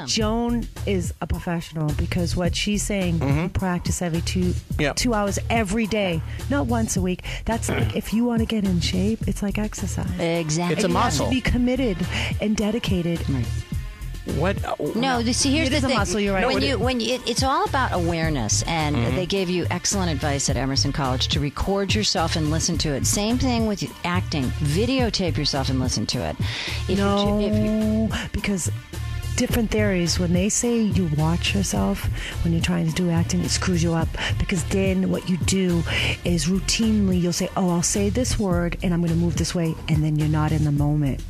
Joan is a professional because what she's saying, you practice every 2 hours every day, not once a week. That's like, if you want to get in shape, it's like exercise. Exactly. It's a muscle. You have to be committed and dedicated. Right. What? No, see, here's the thing. Muscle, you're right. It's all about awareness, and they gave you excellent advice at Emerson College to record yourself and listen to it. Same thing with acting. Videotape yourself and listen to it. Because different theories. When they say you watch yourself when you're trying to do acting, it screws you up, because then what you do is routinely you'll say, oh, I'll say this word and I'm going to move this way, and then you're not in the moment.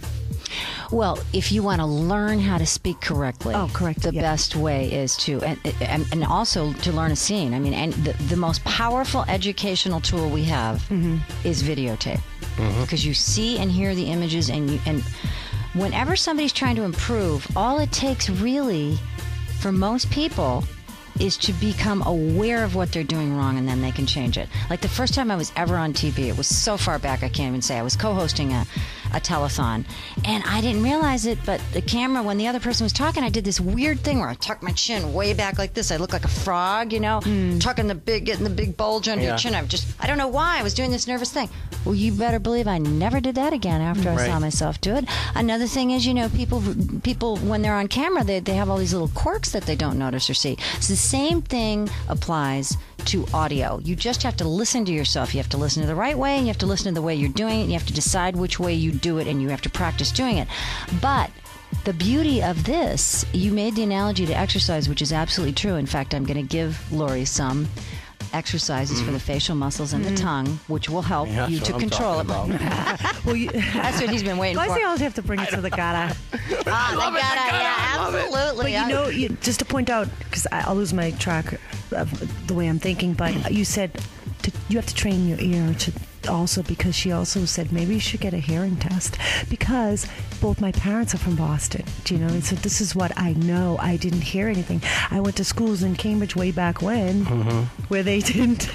Well, if you want to learn how to speak correctly, the best way is to, and also to learn a scene. I mean, and the most powerful educational tool we have is videotape, because you see and hear the images, and whenever somebody's trying to improve, all it takes really for most people is to become aware of what they're doing wrong, and then they can change it. Like the first time I was ever on TV, it was so far back I can't even say. I was co-hosting a telethon, and I didn't realize it, but the camera, when the other person was talking, I did this weird thing where I tucked my chin way back like this. I look like a frog, getting the big bulge under your chin. I don't know why I was doing this nervous thing. Well, you better believe I never did that again after I saw myself do it. Another thing is, people when they're on camera, they have all these little quirks that they don't notice or see. So the same thing applies to audio. You just have to listen to yourself. You have to listen to the right way, and you have to listen to the way you're doing it, and you have to decide which way you do it, and you have to practice doing it. But the beauty of this, you made the analogy to exercise, which is absolutely true. In fact, I'm going to give Lori some exercises for the facial muscles and the tongue, which will help you to control it. That's what he's been waiting for. I always have to bring it to the gata. Absolutely. But just to point out, because I'll lose my track of the way I'm thinking, but you said you have to train your ear to also, because she also said maybe you should get a hearing test, because both my parents are from Boston, and so this is what I know. I didn't hear anything. I went to schools in Cambridge way back when where they didn't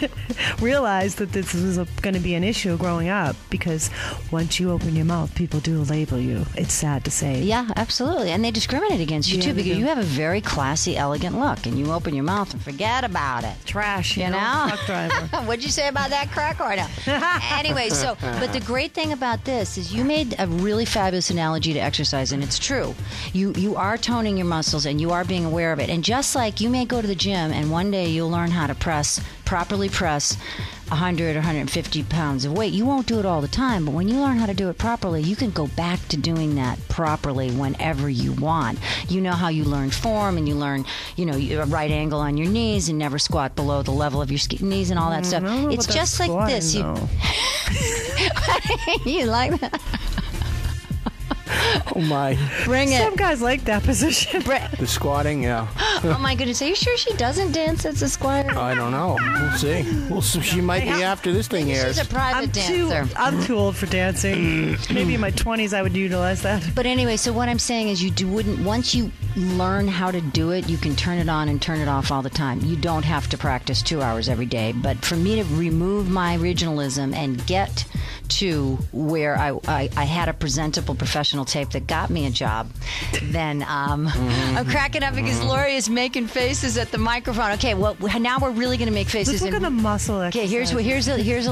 realize that this was going to be an issue growing up, because once you open your mouth, people do label you. It's sad to say. Yeah, absolutely. And they discriminate against you too, because you have a very classy, elegant look, and you open your mouth and forget about it. Trash, you know? Truck driver. What'd you say about that crack or no? Anyway, but the great thing about this is you made a really fabulous analogy to exercise, and it's true. You are toning your muscles, and you are being aware of it. And just like you may go to the gym, and one day you'll learn how to properly press 100 or 150 pounds of weight. You won't do it all the time, but when you learn how to do it properly, you can go back to doing that properly whenever you want. You know how you learn form, and you learn, a right angle on your knees, and never squat below the level of your knees and all that stuff. It's just like this. You like that? Oh my! Bring it. Some guys like that position. The squatting, yeah. Oh my goodness! Are you sure she doesn't dance as a squatter? I don't know. We'll see. She might be after this thing airs. She's a private dancer. I'm too old for dancing. Maybe in my 20s I would utilize that. But anyway, so what I'm saying is, once you learn how to do it, you can turn it on and turn it off all the time. You don't have to practice 2 hours every day. But for me to remove my regionalism and get to where I had a presentable professional tape that got me a job, then I'm cracking up because Lori is making faces at the microphone. Okay, well, now we're really going to make faces. Let's look at the muscle exercise. Okay, here's a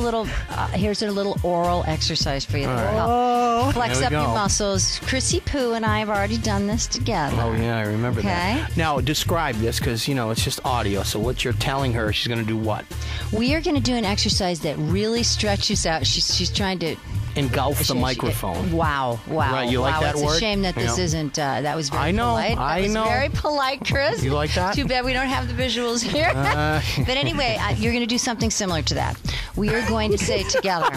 little oral exercise for you. Flex up your muscles. Chrissy Poo and I have already done this together. Oh yeah, I remember that. Now describe this, because it's just audio. So what you're telling her, she's going to do what? We are going to do an exercise that really stretches out. She's trying to engulf the microphone. Wow. Right, you like that word? It's a shame that this isn't, that was very polite. I know. Very polite, Chris. You like that? Too bad we don't have the visuals here. But anyway, you're going to do something similar to that. We are going to say together.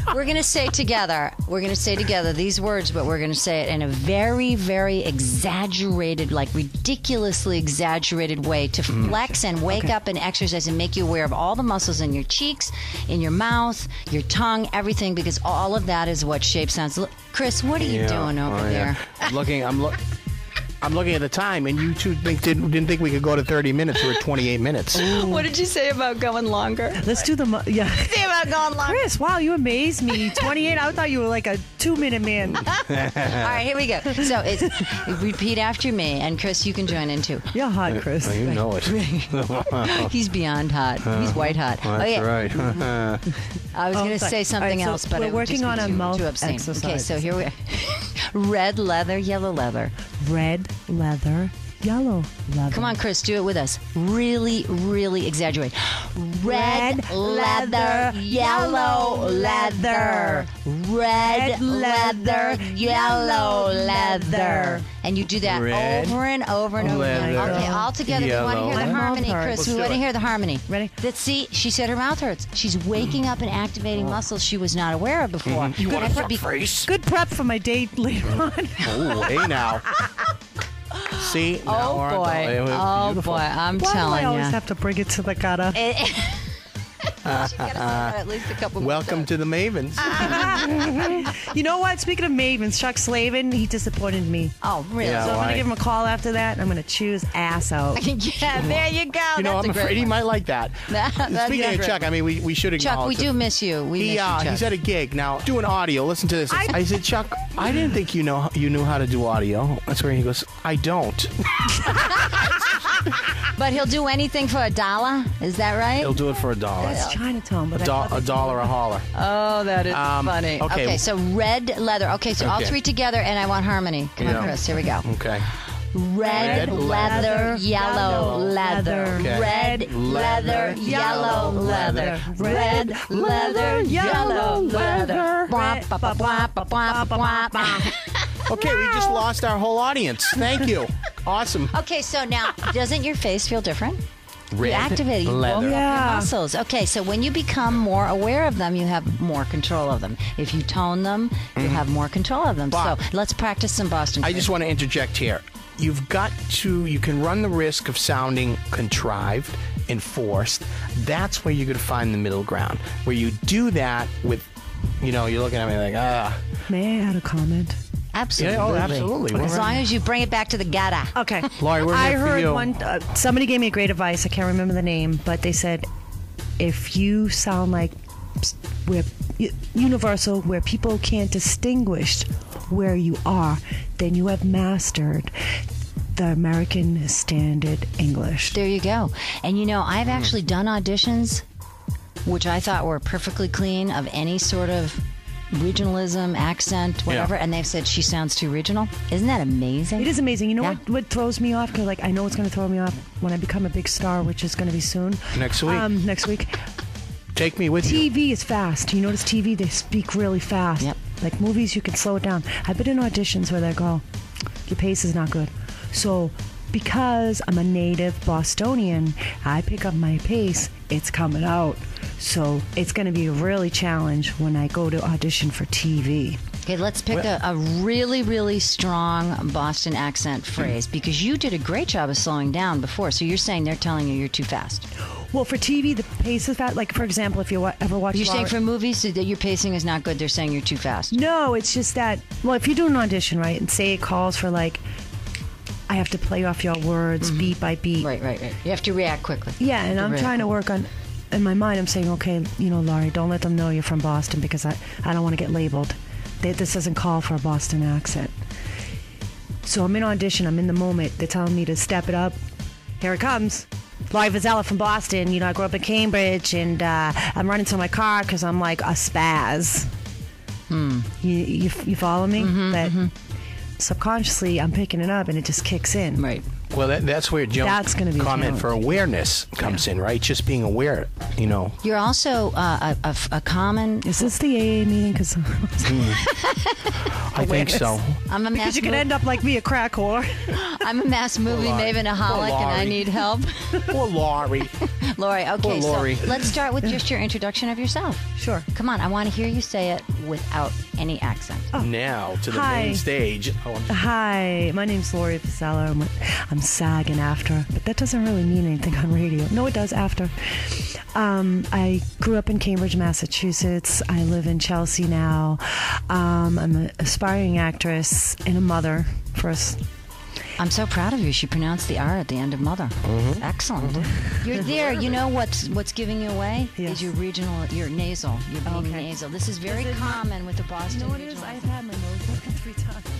We're going to say together these words, but we're going to say it in a very, very exaggerated, like ridiculously exaggerated way to flex and wake up and exercise and make you aware of all the muscles in your cheeks, in your mouth, your tongue, everything, because all of that is what shape sounds. Chris, what are you doing over there? I'm looking. I'm looking at the time, and you two didn't think we could go to 30 minutes. We're at 28 minutes. Ooh. What did you say about going longer? Let's do the... Say about going longer. Chris, wow, you amaze me. 28, I thought you were like a 2-minute man. All right, here we go. So repeat after me, and Chris, you can join in too. You're hot, Chris. You know it. He's beyond hot. He's white hot. That's right. I was going to say something else, but we're working on a mouth obscene. exercise. Okay, so here we are. Red leather, yellow leather. Red leather, yellow leather. Come on, Chris, do it with us. Really, really exaggerate. Red leather, yellow leather. Red leather, yellow leather. And you do that over and over and over again. Okay, all together. We want to hear the harmony, Chris. We want to hear the harmony. Ready? Let's see. She said her mouth hurts. She's waking up and activating muscles she was not aware of before. You want a phrase? Good prep for my date later on. Oh, hey now. See? Oh boy! I'm telling you. Why do I always have to bring it to the gutter? At least a couple. Welcome to the Mavens. You know what? Speaking of Mavens, Chuck Slavin, he disappointed me. Oh, really? Yeah, So I'm going to give him a call after that, and I'm going to choose ass out. Yeah, there you go. You know, I'm afraid he might like that. Speaking of Chuck, I mean, we should acknowledge Chuck, we do miss you. We miss you, Chuck. He's at a gig now doing audio. Listen to this. I said, Chuck, I didn't think you knew how to do audio. That's where he goes, I don't. But he'll do anything for $1. Is that right? He'll do it for $1. It's Chinatown, but $1 a holler. Oh, that is funny. Okay, so red leather. Okay, so all three together, and I want harmony. Come on, Chris. Here we go. Okay. Red leather, yellow leather. Okay. Red leather, yellow leather. Red leather, yellow leather. Okay, we just lost our whole audience. Thank you. Awesome. Okay, so now, doesn't your face feel different? Red you activate it. You woke up your muscles. Okay, so when you become more aware of them, you have more control of them. If you tone them, you have more control of them. But so let's practice some Boston. I just want to interject here. You can run the risk of sounding contrived and forced. That's where you're going to find the middle ground. Where you do that with, you're looking at me like, May I add a comment? Absolutely. Yeah, absolutely. As long as you bring it back to the gutter. Okay. Laurie, we're here for you. I heard somebody gave me great advice. I can't remember the name, but they said, if you sound like we're universal, where people can't distinguish where you are, then you have mastered the American Standard English. There you go. And I've actually done auditions which I thought were perfectly clean of any sort of regionalism, accent, whatever, and they've said she sounds too regional. Isn't that amazing? It is amazing. You know what throws me off? Because I know it's going to throw me off when I become a big star, which is going to be soon. Next week. Next week. Take me with you. TV is fast. You notice TV, they speak really fast. Yep. Like movies, you can slow it down. I've been in auditions where they go, your pace is not good. So because I'm a native Bostonian, I pick up my pace, it's coming out. So it's going to be a really challenge when I go to audition for TV. Okay, let's pick a really, really strong Boston accent phrase, because you did a great job of slowing down before. So you're saying they're telling you you're too fast. Well, for TV, the pace is fast. Like, for example, if you ever watch... You're saying for movies that your pacing is not good, they're saying you're too fast? No, it's just that... Well, if you do an audition, right, and say it calls for, like, I have to play off your words beat by beat. Right. You have to react quickly. Yeah, and I'm trying to work on... In my mind, I'm saying, okay, Laurie, don't let them know you're from Boston, because I don't want to get labeled. This doesn't call for a Boston accent. So I'm in audition. I'm in the moment. They're telling me to step it up. Here it comes. Laurie Vizella from Boston. I grew up in Cambridge, and I'm running to my car because I'm like a spaz. You follow me? That subconsciously I'm picking it up, and it just kicks in. Right. Well, that's where Joan's comment for awareness comes in, right? Just being aware, You're also a common... Is this the AA meeting? Because I think so. I'm a mass because you could end up like me, a crack whore. I'm a mass movie maven-aholic, and I need help. Poor Laurie. Laurie, okay, Poor Laurie. So let's start with just your introduction of yourself. Sure. Come on, I want to hear you say it without any accent. Now to the main stage. Hi, my name's Laurie Vizella. I'm sagging after, but that doesn't really mean anything on radio. No, it does after. I grew up in Cambridge, Massachusetts. I live in Chelsea now. I'm an aspiring actress and a mother first. I'm so proud of you. She pronounced the R at the end of mother. Mm-hmm. Excellent. Mm-hmm. You're there. You know what's giving you away? Yes. Is your nasal. You're being nasal. This is very common with the Boston You know what it regional. is? I've had my nose broken 3 times.